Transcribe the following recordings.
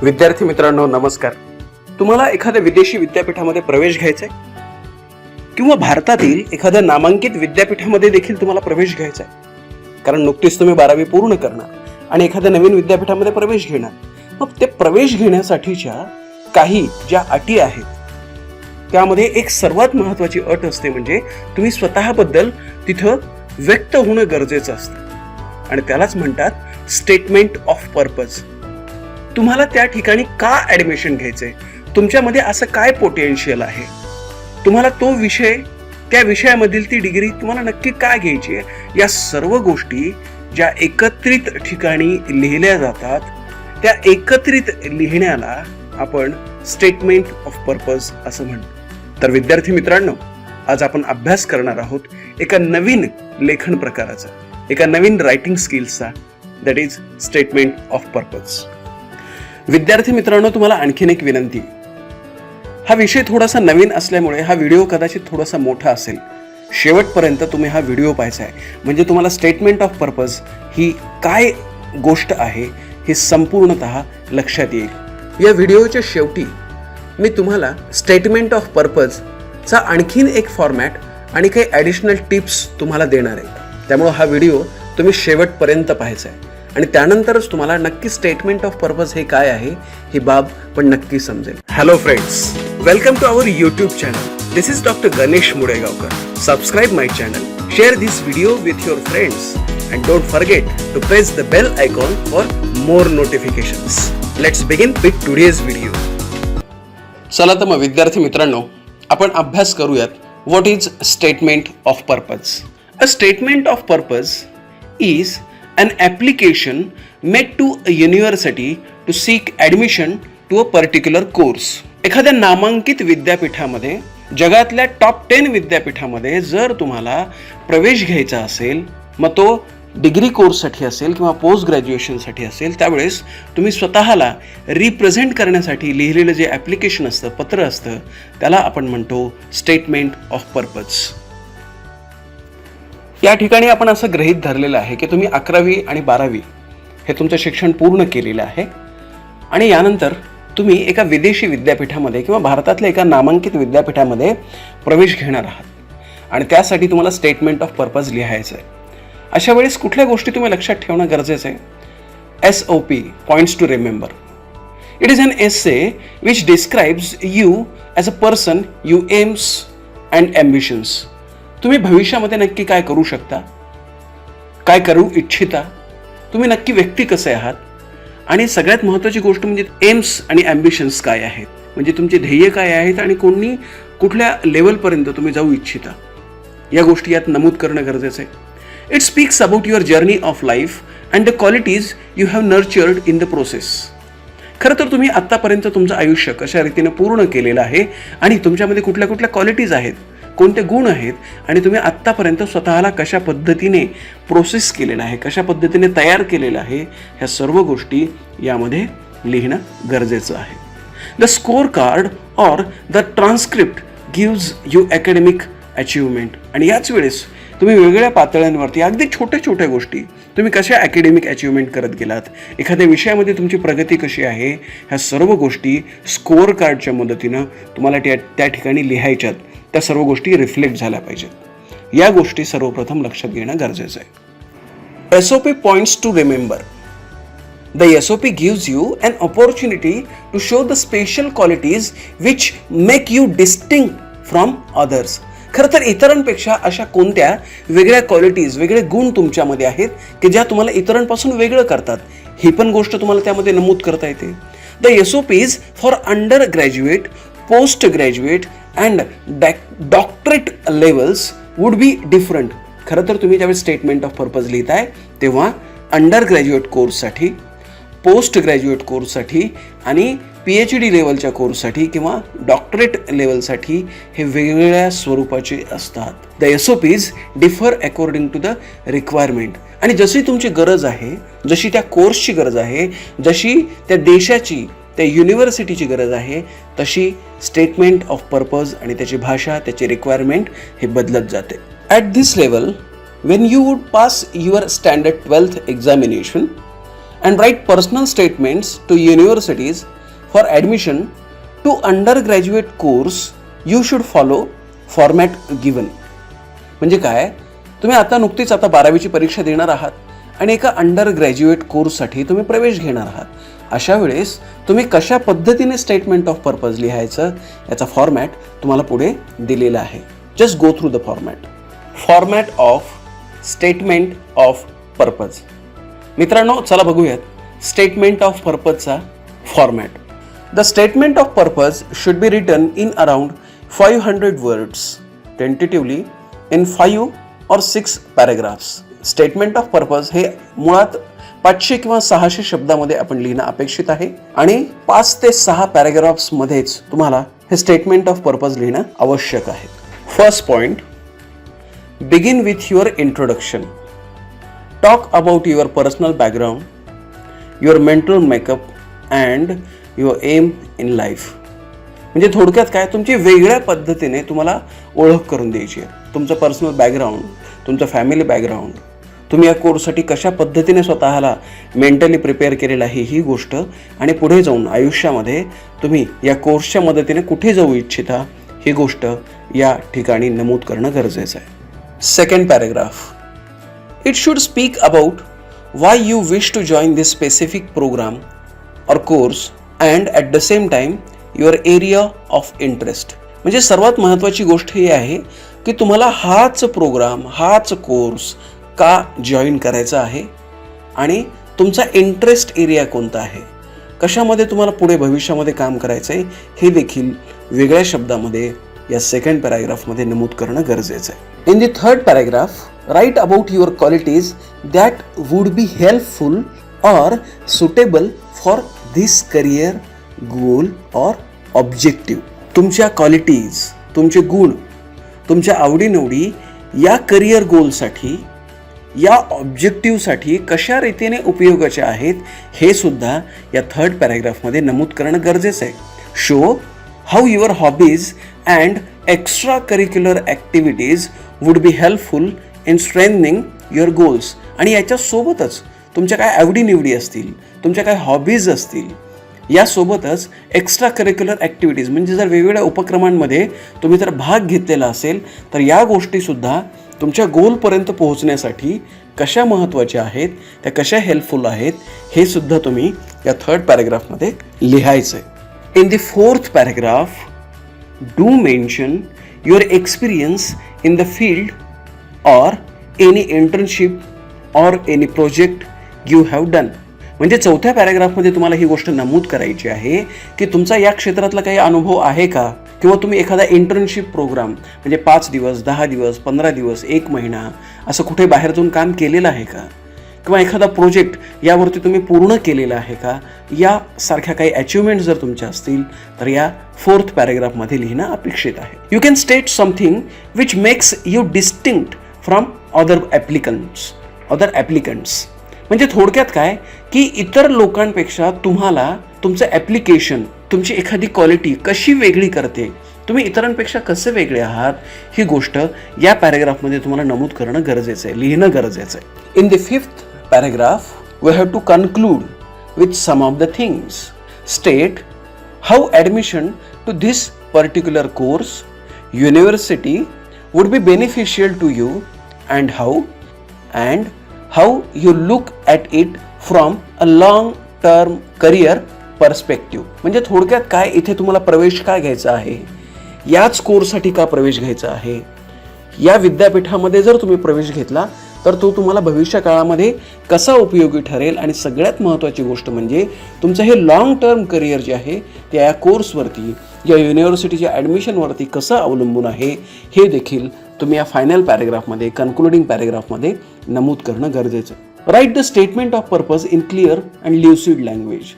विद्यार्थी मित्रांनो नमस्कार. तुम्हाला एखाद्या विदेशी विद्यापीठामध्ये प्रवेश घ्यायचा आहे किंवा भारतातील एखाद्या नामांकित विद्यापीठामध्ये देखील तुम्हाला प्रवेश घ्यायचा आहे, कारण नुकतीच तुम्ही 12वी पूर्ण करणार आणि एखाद्या नवीन विद्यापीठामध्ये प्रवेश घेणार. मग ते प्रवेश घेण्यासाठीच्या काही ज्या अटी आहेत त्यामध्ये एक सर्वात महत्त्वाची अट असते, म्हणजे तुम्ही स्वतःबद्दल तिथं व्यक्त होणं गरजेचं असतं आणि त्यालाच म्हणतात स्टेटमेंट ऑफ पर्पज. तुम्हाला त्या ठिकाणी का ऍडमिशन घ्यायचंय, तुमच्यामध्ये असं काय पोटेन्शियल आहे, तुम्हाला तो विषय, त्या विषयामधील ती डिग्री तुम्हाला नक्की काय घ्यायची आहे, या सर्व गोष्टी ज्या एकत्रित ठिकाणी लिहिल्या जातात त्या एकत्रित लिहिण्याला आपण स्टेटमेंट ऑफ पर्पज असं म्हणतो. तर विद्यार्थी मित्रांनो, आज आपण अभ्यास करणार आहोत एका नवीन लेखन प्रकाराचा, एका नवीन रायटिंग स्किल्सचा, that is statement of purpose. विद्यार्थी मित्रांनो, तुम्हाला आणखीन एक विनंती. हा विषय थोडासा नवीन असल्यामुळे हा व्हिडिओ कदाचित थोडासा मोठा असेल. शेवटपर्यंत तुम्ही हा व्हिडिओ पाहायचा आहे, म्हणजे तुम्हाला स्टेटमेंट ऑफ पर्पज ही काय गोष्ट आहे हे संपूर्णतः लक्षात येईल. या व्हिडिओच्या शेवटी मी तुम्हाला स्टेटमेंट ऑफ पर्पजचा आणखीन एक फॉर्मॅट आणि काही ॲडिशनल टिप्स तुम्हाला देणार आहे. त्यामुळे हा व्हिडिओ तुम्ही शेवटपर्यंत पाहायचा आहे आणि त्यानंतरच तुम्हाला नक्की स्टेटमेंट ऑफ पर्पज हे काय आहे ही बाब पण नक्की समजेल. Hello friends, welcome to our YouTube channel. This is doctor Ganesh Mudegaonkar. Subscribe my channel, share this video with your friends and don't forget to press the bell icon for more notifications. Let's begin with today's video. चला तर मग विद्यार्थी मित्रांनो, आपण अभ्यास करूयात. What is statement of purpose? A statement of purpose is an application made to a university to seek admission to a particular course. एखाद्या नामांकित विद्यापीठामध्ये, जगातल्या टॉप 10 विद्यापीठामध्ये जर तुम्हाला प्रवेश घ्यायचा असेल, मग तो डिग्री कोर्ससाठी असेल किंवा पोस्ट ग्रॅज्युएशनसाठी असेल, त्यावेळेस तुम्ही स्वतःला रिप्रेझेंट करण्यासाठी लिहिलेलं जे ॲप्लिकेशन असतं, पत्र असतं, त्याला आपण म्हणतो स्टेटमेंट ऑफ पर्पज. या ठिकाणी आपण असं गृहीत धरलेलं आहे की तुम्ही 11वी आणि 12वी हे तुमचं शिक्षण पूर्ण केलेलं आहे आणि यानंतर तुम्ही एका विदेशी विद्यापीठामध्ये किंवा भारतातल्या एका नामांकित विद्यापीठामध्ये प्रवेश घेणार आहात आणि त्यासाठी तुम्हाला स्टेटमेंट ऑफ पर्पज लिहायचं आहे. अशा वेळेस कुठल्या गोष्टी तुम्ही लक्षात ठेवणं गरजेचं आहे? SOP, points to remember. It is an essay which describes you as a person, you aims and ambitions. तुम्ही भविष्यामध्ये नक्की काय करू शकता, काय करू इच्छिता, तुम्ही नक्की व्यक्ती कसे आहात आणि सगळ्यात महत्त्वाची गोष्ट म्हणजे एम्स आणि ॲम्बिशन्स काय आहेत, म्हणजे तुमचे ध्येय काय आहेत आणि कुठल्या लेवलपर्यंत तुम्ही जाऊ इच्छिता, या गोष्टी यात नमूद करणं गरजेचं आहे. It speaks about your journey of life and the qualities you have nurtured in the process. खरं तर तुम्ही आत्तापर्यंत तुमचं आयुष्य कशा रीतीने पूर्ण केलेलं आहे आणि तुमच्यामध्ये कुठल्या कुठल्या क्वालिटीज आहेत, कोणते गुण आहेत आणि तुम्ही आत्तापर्यंत स्वतःला कशा पद्धतीने प्रोसेस केलेलं आहे, कशा पद्धतीने तयार केलेलं आहे, ह्या सर्व गोष्टी यामध्ये लिहिणं गरजेचं आहे. The score card or the transcript gives you academic achievement. आणि याच वेळेस तुम्ही वेगवेगळ्या पातळ्यांवरती अगदी छोट्या छोट्या गोष्टी तुम्ही कशा अकॅडमिक अचिव्हमेंट करत गेलात, एखाद्या विषयामध्ये तुमची प्रगती कशी आहे, ह्या सर्व गोष्टी स्कोअर कार्डच्या मदतीनं तुम्हाला त्या ठिकाणी लिहायच्यात. त्या सर्व गोष्टी रिफ्लेक्ट झाल्या पाहिजेत. या गोष्टी सर्वप्रथम लक्षात घेणं गरजेचं आहे. SOP, points to remember. The SOP gives you an opportunity to show the special qualities which make you distinct from others. खरं तर इतरांपेक्षा अशा कोणत्या वेगळ्या क्वालिटीज, वेगळे गुण तुमच्यामध्ये आहेत की ज्या तुम्हाला इतरांपासून वेगळं करतात, ही पण गोष्ट तुम्हाला त्यामध्ये नमूद करता येते. The SOPs for under graduate, post graduate and doctorate levels would be different. खरं तर तुम्ही ज्यावेळी स्टेटमेंट ऑफ पर्पज लिहिताय तेव्हा अंडर ग्रॅज्युएट कोर्ससाठी, पोस्ट ग्रॅज्युएट कोर्ससाठी आणि PhD लेवलच्या कोर्ससाठी किंवा डॉक्टरेट लेवलसाठी हे वेगवेगळ्या स्वरूपाचे असतात. The SOPs differ according to the requirement. आणि जशी तुमची गरज आहे, जशी त्या कोर्सची गरज आहे, जशी त्या देशाची, त्या युनिव्हर्सिटीची गरज आहे, तशी स्टेटमेंट ऑफ पर्पज आणि त्याची भाषा, त्याची रिक्वायरमेंट हे बदलत जाते. At this level, Wien you would pass your standard 12th examination and write personal statements to universities for admission to undergraduate course. You should follow format given. म्हणजे काय, तुम्ही आता नुकतीच 12वीची परीक्षा देणार आहात आणि एका अंडर ग्रॅज्युएट कोर्ससाठी तुम्ही प्रवेश घेणार आहात. अशा वेळेस तुम्ही कशा पद्धतीने स्टेटमेंट ऑफ पर्पज लिहायचं याचा फॉर्मॅट तुम्हाला पुढे दिलेला आहे. Just go through the format. Format of statement of purpose. मित्रांनो, चला बघूयात स्टेटमेंट ऑफ पर्पजचा format. The statement of purpose should be written in around 500 words, tentatively in 5 or 6 paragraphs. Statement of purpose हे मुळात 500 किंवा 600 शब्दामध्ये आपण लिहिणं अपेक्षित आहे आणि 5 ते 6 पॅराग्राफ्स मध्येच तुम्हाला हे स्टेटमेंट ऑफ पर्पज लिहिणं आवश्यक आहे. First point, begin with your introduction. Talk about your personal background, your mental makeup and your aim in life. म्हणजे थोडक्यात काय, तुमची वेगळ्या पद्धतीने तुम्हाला ओळख करून द्यायची आहे. तुमचं पर्सनल बॅकग्राऊंड, तुमचं फॅमिली बॅकग्राऊंड, तुम्ही या कोर्ससाठी कशा पद्धतीने स्वतःला मेंटली प्रिपेअर केलेलं आहे ही गोष्ट, आणि पुढे जाऊन आयुष्यामध्ये तुम्ही या कोर्सच्या मदतीने कुठे जाऊ इच्छिता ही गोष्ट या ठिकाणी नमूद करणं गरजेचं आहे. Second paragraph, it should speak about why you wish to join this specific program or course and at the same time your area of interest. म्हणजे सर्वात महत्त्वाची गोष्ट ही आहे की तुम्हाला हाच प्रोग्राम, हाच कोर्स का जॉईन करायचा आहे आणि तुमचा इंटरेस्ट एरिया कोणता आहे, कशामध्ये तुम्हाला पुढे भविष्यामध्ये काम करायचं आहे हे देखील वेगळ्या शब्दामध्ये या सेकंड पॅराग्राफमध्ये नमूद करणं गरजेचं आहे. In the third paragraph, write about your qualities that would be helpful or suitable for this career goal or objective. तुमच्या क्वालिटीज, तुमचे गुण, तुमच्या आवडीनिवडी या करिअर गोलसाठी, या ऑब्जेक्टिव्हसाठी कशा रीतीने उपयोगाचे आहेत हे सुद्धा या थर्ड पॅराग्राफमध्ये नमूद करणं गरजेचं आहे. Show how your hobbies and extra curricular activities would be helpful in strengthening your goals. आणि याच्यासोबतच तुमच्या काय आवडीनिवडी असतील, तुमच्या काय हॉबीज असतील, यासोबतच एक्स्ट्रा करिक्युलर ॲक्टिव्हिटीज म्हणजे जर वेगवेगळ्या उपक्रमांमध्ये तुम्ही जर भाग घेतलेला असेल तर या गोष्टीसुद्धा तुमच्या गोलपर्यंत पोहोचण्यासाठी कशा महत्त्वाच्या आहेत, त्या कशा हेल्पफुल आहेत हे सुद्धा तुम्ही या थर्ड पॅराग्राफमध्ये लिहायचं आहे. In the fourth paragraph, do mention your experience in the field or any internship or any project you have done. म्हणजे चौथ्या पॅराग्राफमध्ये तुम्हाला ही गोष्ट नमूद करायची आहे की तुमचा या क्षेत्रातला काही अनुभव आहे का, किंवा तुम्ही एखादा इंटर्नशिप प्रोग्राम म्हणजे 5 दिवस, 10 दिवस, 15 दिवस, 1 महिना असं कुठे बाहेर जाऊन काम केलेलं आहे का, किंवा एखादा प्रोजेक्ट यावरती तुम्ही पूर्ण केलेला आहे का, यासारख्या काही अचिव्हमेंट जर तुमच्या असतील तर या फोर्थ पॅराग्राफमध्ये लिहिणं अपेक्षित आहे. You can state something which makes you distinct from other applicants. म्हणजे थोडक्यात काय की इतर लोकांपेक्षा तुम्हाला तुमचं ॲप्लिकेशन, तुमची एखादी क्वालिटी कशी वेगळी करते, तुम्ही इतरांपेक्षा कसे वेगळे आहात ही गोष्ट या पॅराग्राफमध्ये तुम्हाला नमूद करणं गरजेचं आहे, लिहिणं गरजेचं आहे. In the fifth paragraph, we have to conclude with some of the things. State how admission to this particular course, university would be beneficial to you and how you look at it from a long term career perspective. म्हणजे थोडक्यात काय, इथे तुम्हाला प्रवेश का घ्यायचा आहे, याच कोर्ससाठी का प्रवेश घ्यायचा आहे, या विद्यापीठामध्ये जर तुम्ही प्रवेश घेतला तर तो तुम्हाला भविष्य काळामध्ये कसा उपयोगी ठरेल, आणि सगळ्यात महत्त्वाची गोष्ट म्हणजे तुमचं हे लॉंग टर्म करिअर जे आहे ते या कोर्सवरती, या युनिव्हर्सिटीच्या ॲडमिशनवरती कसं अवलंबून आहे हे देखील तुम्ही या फायनल पॅराग्राफमध्ये, कन्क्लुडिंग पॅराग्राफमध्ये नमूद करणं गरजेचं. Write the statement of purpose in clear and lucid language.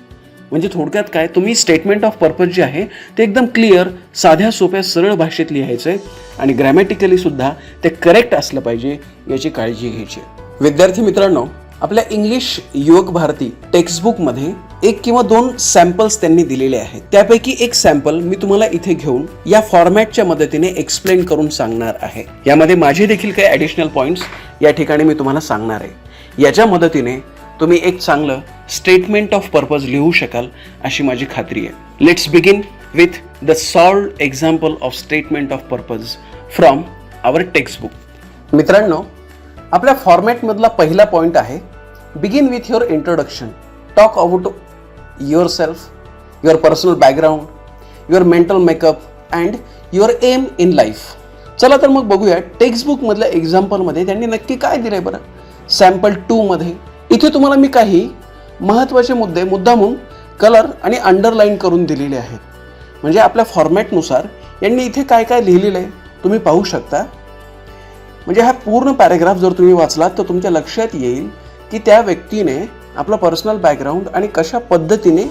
म्हणजे थोडक्यात काय, तुम्ही स्टेटमेंट ऑफ पर्पज जे आहे ते एकदम क्लिअर, साध्या सोप्या सरळ भाषेत लिहायचं आहे आणि ग्रॅमॅटिकली सुद्धा ते करेक्ट असलं पाहिजे याची काळजी घ्यायची. विद्यार्थी मित्रांनो, आपल्या इंग्लिश युवक भारती टेक्स्टबुकमध्ये 1 किंवा 2 सॅम्पल्स त्यांनी दिलेले आहेत. त्यापैकी एक सॅम्पल मी तुम्हाला इथे घेऊन या फॉर्मॅटच्या मदतीने एक्सप्लेन करून सांगणार आहे. यामध्ये माझे देखील काही ॲडिशनल पॉईंट्स या ठिकाणी मी तुम्हाला सांगणार आहे. याच्या मदतीने तुम्ही एक चांगलं स्टेटमेंट ऑफ पर्पज लिहू शकाल अशी माझी खात्री आहे. Let's begin with the solved example of statement of purpose from our textbook. मित्रांनो, आपल्या फॉर्मॅटमधला पहिला पॉईंट आहे begin with your introduction. Talk about yourself, your personal background, your mental makeup and your aim in life. चला तर मग बघूया टेक्स्टबुकमधल्या एक्झाम्पलमध्ये त्यांनी नक्की काय दिलंय बरं. सॅम्पल 2 मध्ये इथे तुम्हाला मी काही महत्त्वाचे मुद्दे मुद्दामून कलर आणि अंडरलाईन करून दिलेले आहेत. म्हणजे आपल्या फॉर्मॅटनुसार यांनी इथे काय काय लिहिलेलं आहे तुम्ही पाहू शकता. म्हणजे हा पूर्ण पॅरेग्राफ जर तुम्ही वाचलात तर तुमच्या लक्षात येईल की त्या व्यक्तीने आपला पर्सनल बॅकग्राऊंड आणि कशा पद्धतीने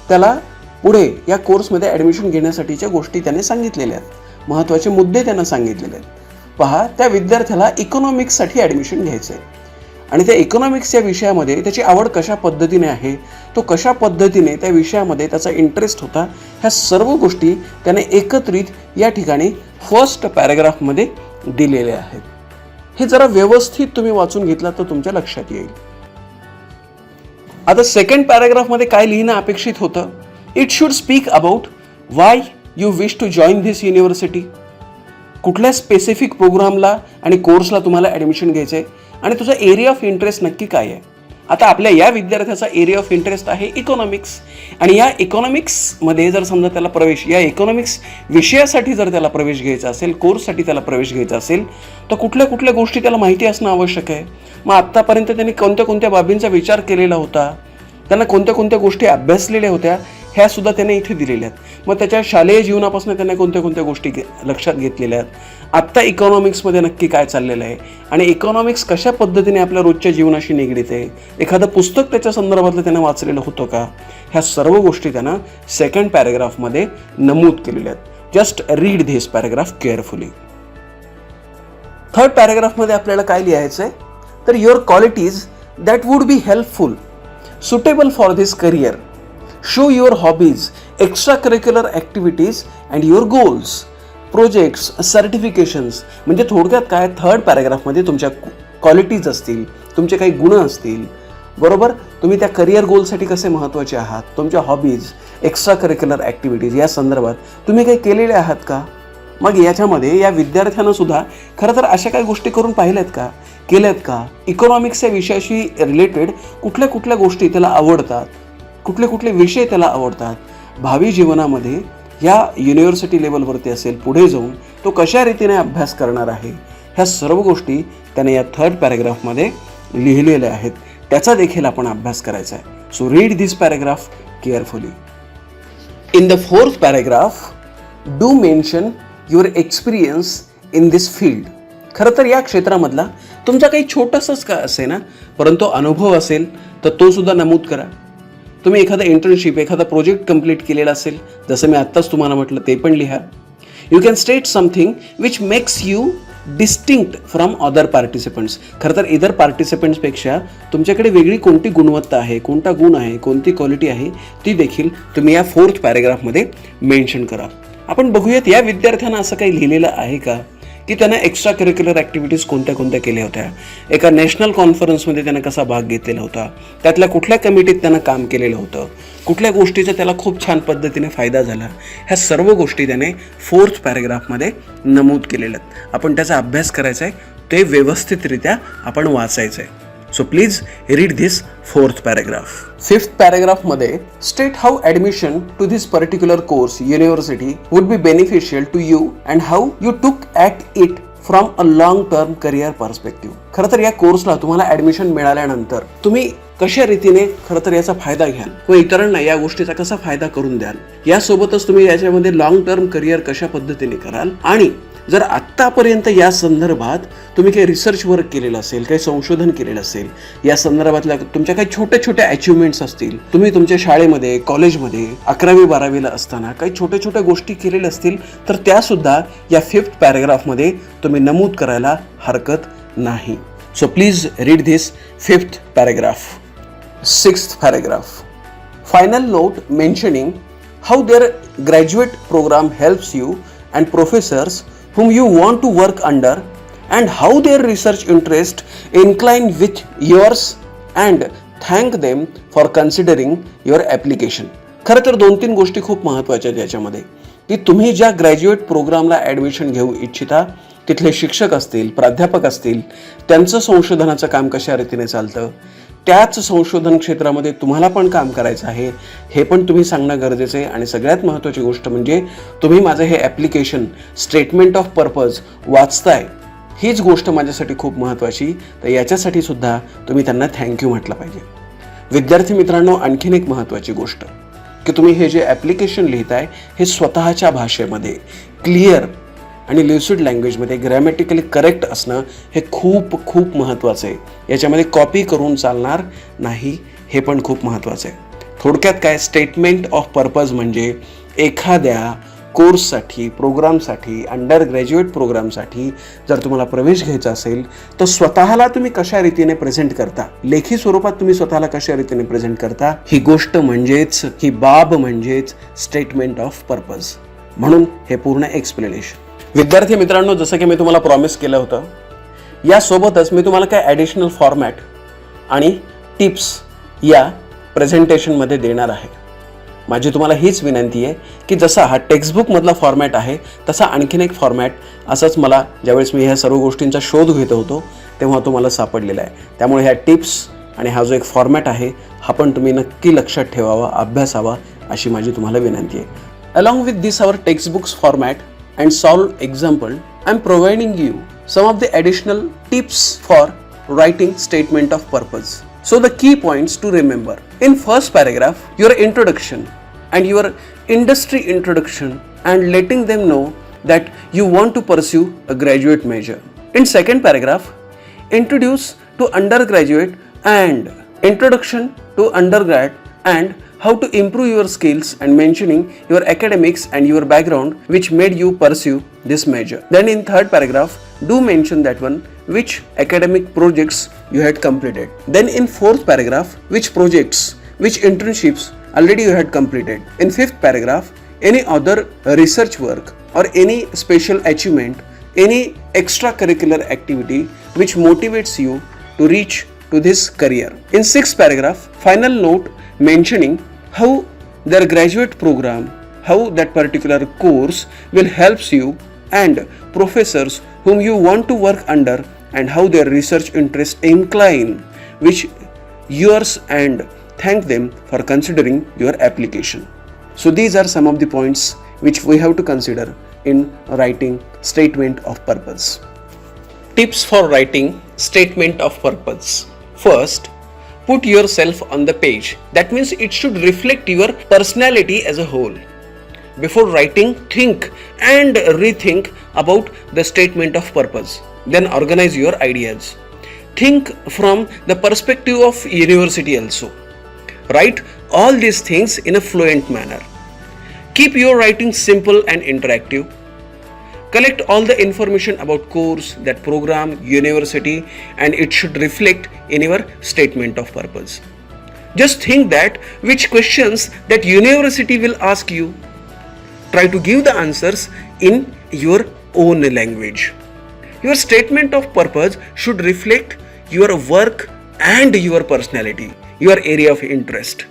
त्याला पुढे या कोर्समध्ये ॲडमिशन घेण्यासाठीच्या गोष्टी त्याने सांगितलेल्या आहेत. महत्त्वाचे मुद्दे त्यांना सांगितलेले आहेत. पहा, त्या विद्यार्थ्याला इकॉनॉमिक्ससाठी ॲडमिशन घ्यायचं आहे आणि त्या इकॉनॉमिक्स या विषयामध्ये त्याची आवड कशा पद्धतीने आहे, तो कशा पद्धतीने त्या विषयामध्ये त्याचा इंटरेस्ट होता, ह्या सर्व गोष्टी त्याने एकत्रित या ठिकाणी फर्स्ट पॅरेग्राफमध्ये दिलेल्या आहेत. हे जरा व्यवस्थित तुम्ही वाचून घेतला तर तुमच्या लक्षात येईल. आता सेकंड पॅराग्राफमध्ये काय लिहिणं अपेक्षित होतं. It should speak about why you wish to join this university. कुठल्या स्पेसिफिक प्रोग्रामला आणि कोर्सला तुम्हाला ॲडमिशन घ्यायचं आहे आणि तुझा एरिया ऑफ इंटरेस्ट नक्की काय आहे. आता आपल्या या विद्यार्थ्याचा एरिया ऑफ इंटरेस्ट आहे इकॉनॉमिक्स आणि या इकॉनॉमिक्समध्ये जर समजा त्याला प्रवेश, या इकॉनॉमिक्स विषयासाठी जर त्याला प्रवेश घ्यायचा असेल, कोर्ससाठी त्याला प्रवेश घ्यायचा असेल तर कुठल्या कुठल्या गोष्टी त्याला माहिती असणं आवश्यक आहे. मग आत्तापर्यंत त्यांनी कोणत्या कोणत्या बाबींचा विचार केलेला होता, त्यांना कोणत्या कोणत्या गोष्टी अभ्यासलेल्या होत्या, ह्या सुद्धा त्याने इथे दिलेल्या आहेत. मग त्याच्या शालेय जीवनापासून त्याने कोणत्या कोणत्या गोष्टी लक्षात घेतलेल्या आहेत. आत्ता इकॉनॉमिक्समध्ये नक्की काय चाललेलं आहे आणि इकॉनॉमिक्स कशा पद्धतीने आपल्या रोजच्या जीवनाशी निगडीत आहे, एखादं पुस्तक त्याच्या संदर्भातलं त्यानं वाचलेलं होतं का, ह्या सर्व गोष्टी त्यानं सेकंड पॅरेग्राफमध्ये नमूद केलेल्या आहेत. Just read this paragraph carefully. Third पॅरेग्राफमध्ये आपल्याला काय लिहायचं आहे तर your qualities that would be helpful suitable for this career. Show your hobbies, extra curricular activities and your goals, projects, certifications. म्हणजे थोडक्यात काय, थर्ड पॅरेग्राफमध्ये तुमच्या क्वालिटीज असतील, तुमचे काही गुण असतील, बरोबर. तुम्ही त्या करिअर गोलसाठी कसे महत्त्वाचे आहात, तुमच्या हॉबीज, एक्स्ट्रा करिक्युलर ॲक्टिव्हिटीज या संदर्भात तुम्ही काही केलेले आहात का. मग याच्यामध्ये या विद्यार्थ्यांना सुद्धा खरं तर अशा काही गोष्टी करून पाहिल्यात का, केल्यात का. इकॉनॉमिक्स या विषयाशी रिलेटेड कुठल्या कुठल्या गोष्टी त्याला आवडतात, कुठले कुठले विषय त्याला आवडतात, भावी जीवनामध्ये या युनिव्हर्सिटी लेवलवरती असेल पुढे जाऊन तो कशा रीतीने अभ्यास करणार आहे, ह्या सर्व गोष्टी त्याने या थर्ड पॅरेग्राफमध्ये लिहिलेल्या आहेत. त्याचा देखील आपण अभ्यास करायचा आहे. So read this paragraph carefully. In the fourth paragraph do mention your experience in this field. खरं तर या क्षेत्रामधला तुमचा काही छोटासाच का असे ना, परंतु अनुभव असेल तर तो सुद्धा नमूद करा. तुम्ही एखादा इंटर्नशिप, एखादा प्रोजेक्ट कंप्लीट केलेला असेल, जसं मी आत्ताच तुम्हाला म्हटलं, ते पण लिहा. You can state something which makes you distinct from other participants. खरं तर इतर पार्टिसिपंट्सपेक्षा तुमच्याकडे वेगळी कोणती गुणवत्ता आहे, कोणता गुण आहे, कोणती क्वालिटी आहे, ती देखील तुम्ही या फोर्थ पॅरेग्राफमध्ये मेन्शन करा. आपण बघूयात या विद्यार्थ्यांना असं काही लिहिलेलं आहे का की त्यानं एक्स्ट्रा करिक्युलर ॲक्टिव्हिटीज कोणत्या कोणत्या केल्या होत्या, एका नॅशनल कॉन्फरन्समध्ये त्यानं कसा भाग घेतलेला होता, त्यातल्या कुठल्या कमिटीत त्यानं काम केलेलं होतं, कुठल्या गोष्टीचा त्याला खूप छान पद्धतीने फायदा झाला. ह्या सर्व गोष्टी त्याने फोर्थ पॅरेग्राफमध्ये नमूद केलेल्या आहेत. आपण त्याचा अभ्यास करायचा आहे, ते व्यवस्थितरित्या आपण वाचायचं आहे. So please read this fourth paragraph. Fifth पॅरेग्राफमध्ये state how admission to this particular course university would be beneficial to you and how you took at it from a long term career perspective. खरं तर या कोर्सला तुम्हाला admission मिळाल्यानंतर तुम्ही कशा रीतीने खरं तर याचा फायदा घ्याल व इतरांना या गोष्टीचा कसा फायदा करून द्याल, यासोबतच तुम्ही याच्यामध्ये लॉंग टर्म करिअर कशा पद्धतीने कराल. आणि जर आत्तापर्यंत या संदर्भात तुम्ही काही रिसर्च वर्क केलेलं असेल, काही संशोधन केलेलं असेल, या संदर्भातल्या तुमच्या काही छोट्या छोट्या अचिव्हमेंट्स असतील, तुम्ही तुमच्या शाळेमध्ये, कॉलेजमध्ये 11वी 12वीला असताना काही छोट्या छोट्या गोष्टी केलेल्या असतील, तर त्यासुद्धा या फिफ्थ पॅरेग्राफमध्ये तुम्ही नमूद करायला हरकत नाही. So please read this fifth paragraph. Sixth paragraph. Final note mentioning how their graduate programme helps you and professors whom you want to work under and how their research interest incline with yours and thank them for considering your application. खरं तर 2-3 गोष्टी खूप महत्त्वाच्या आहेत याच्यामध्ये, की तुम्ही ज्या ग्रॅज्युएट प्रोग्रामला ॲडमिशन घेऊ इच्छिता तिथले शिक्षक असतील, प्राध्यापक असतील, त्यांचं संशोधनाचं काम कशा रीतीने चालतं, त्याच संशोधन क्षेत्रामध्ये तुम्हाला पण काम करायचं आहे हे पण तुम्ही सांगणं गरजेचं आहे. आणि सगळ्यात महत्त्वाची गोष्ट म्हणजे तुम्ही माझं हे ॲप्लिकेशन स्टेटमेंट ऑफ पर्पज वाचताय, हीच गोष्ट माझ्यासाठी खूप महत्त्वाची. तर याच्यासाठी सुद्धा तुम्ही त्यांना थँक्यू म्हटलं पाहिजे. विद्यार्थी मित्रांनो, आणखीन एक महत्त्वाची गोष्ट की तुम्ही हे जे ॲप्लिकेशन लिहिताय हे स्वतःच्या भाषेमध्ये क्लिअर आणि ल्युसिड लँग्वेजमध्ये ग्रॅमॅटिकली करेक्ट असणं हे खूप खूप महत्त्वाचं आहे. याच्यामध्ये कॉपी करून चालणार नाही, हे पण खूप महत्त्वाचं आहे. थोडक्यात काय, स्टेटमेंट ऑफ पर्पज म्हणजे एखाद्या कोर्ससाठी, प्रोग्रामसाठी, अंडर ग्रॅज्युएट प्रोग्रामसाठी जर तुम्हाला प्रवेश घ्यायचा असेल तर स्वतःला तुम्ही कशा रीतीने प्रेझेंट करता, लेखी स्वरूपात तुम्ही स्वतःला कशा रीतीने प्रेझेंट करता, ही गोष्ट म्हणजेच, ही बाब म्हणजेच स्टेटमेंट ऑफ पर्पज. म्हणून हे पूर्ण एक्सप्लेनेशन. विद्यार्थी मित्रांनो, जसं की मी तुम्हाला प्रॉमिस केलं होतं, यासोबतच मी तुम्हाला काय ॲडिशनल फॉर्मॅट आणि टिप्स या प्रेझेंटेशनमध्ये देणार आहे. माझी तुम्हाला हीच विनंती आहे की जसा हा टेक्स्टबुकमधला फॉर्मॅट आहे तसा आणखीन एक फॉर्मॅट असंच मला ज्यावेळेस मी ह्या सर्व गोष्टींचा शोध घेत होतो तेव्हा तो मला सापडलेला आहे. त्यामुळे ह्या टिप्स आणि हा जो एक फॉर्मॅट आहे हा पण तुम्ही नक्की लक्षात ठेवावा, अभ्यासावा, अशी माझी तुम्हाला विनंती आहे. Along with this our textbook's format and solved example, I am providing you some of the additional tips for writing statement of purpose. So the key points to remember. In first paragraph, your introduction and your industry introduction and letting them know that you want to pursue a graduate major. In second paragraph, introduce to undergraduate and introduction to undergrad and how to improve your skills and mentioning your academics and your background which made you pursue this major. Then in third paragraph, do mention that one which academic projects you had completed. Then in fourth paragraph, which projects, which internships already you had completed. In fifth paragraph, any other research work or any special achievement, any extracurricular activity which motivates you to reach to this career. In sixth paragraph, final note mentioning how their graduate program, how that particular course will helps you and professors whom you want to work under and how their research interests incline which yours and thank them for considering your application. So these are some of the points which we have to consider in writing statement of purpose. Tips for writing statement of purpose. First, put yourself on the page. That means it should reflect your personality as a whole. Before writing, think and rethink about the statement of purpose. Then organize your ideas. Think from the perspective of university also. Write all these things in a fluent manner. Keep your writing simple and interactive. Collect all the information about course, that program, university, and it should reflect in your statement of purpose. Just think that which questions that university will ask you. Try to give the answers in your own language. Your statement of purpose should reflect your work and your personality, your area of interest.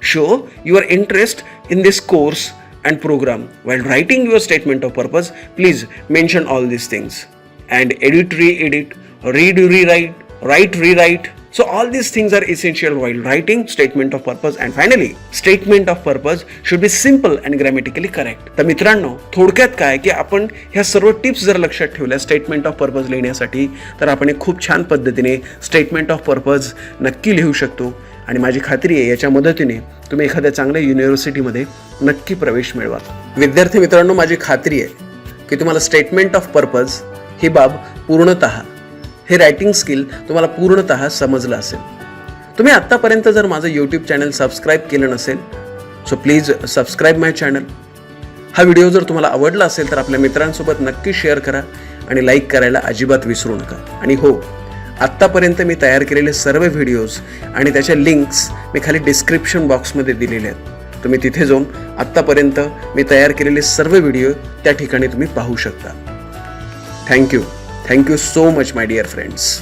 Show your interest in this course and program. While writing your statement of purpose, please mention all these things. And edit, re-edit, read, rewrite, write, rewrite. So all these things are essential while writing statement of purpose. And finally, statement of purpose should be simple and grammatically correct. तर मित्रांनो, थोडक्यात काय की आपण ह्या सर्व tips जर लक्षात ठेवल्या स्टेटमेंट ऑफ पर्पज लिहिण्यासाठी तर आपण एक खूप छान पद्धतीने स्टेटमेंट ऑफ पर्पज नक्की लिहू शकतो. आणि माझी खात्री आहे याच्या मदतीने तुम्ही एखाद्या चांगल्या युनिव्हर्सिटीमध्ये नक्की प्रवेश मिळवा. विद्यार्थी मित्रांनो, माझी खात्री आहे की तुम्हाला स्टेटमेंट ऑफ पर्पज ही बाब पूर्णतः, हे रायटिंग स्किल तुम्हाला पूर्णतः समजलं असेल. तुम्ही आत्तापर्यंत जर माझं यूट्यूब चॅनल सबस्क्राईब केलं नसेल so please subscribe my channel. हा व्हिडिओ जर तुम्हाला आवडला असेल तर आपल्या मित्रांसोबत नक्की शेअर करा आणि लाईक करायला अजिबात विसरू नका. आणि हो, आत्तापर्यंत मी तयार केलेले सर्व व्हिडिओज आणि त्याच्या लिंक्स मी खाली डिस्क्रिप्शन बॉक्समध्ये दिलेले आहेत. तुम्ही तिथे जाऊन आत्तापर्यंत मी तयार केलेले सर्व व्हिडिओ त्या ठिकाणी तुम्ही पाहू शकता. Thank you so much my dear friends.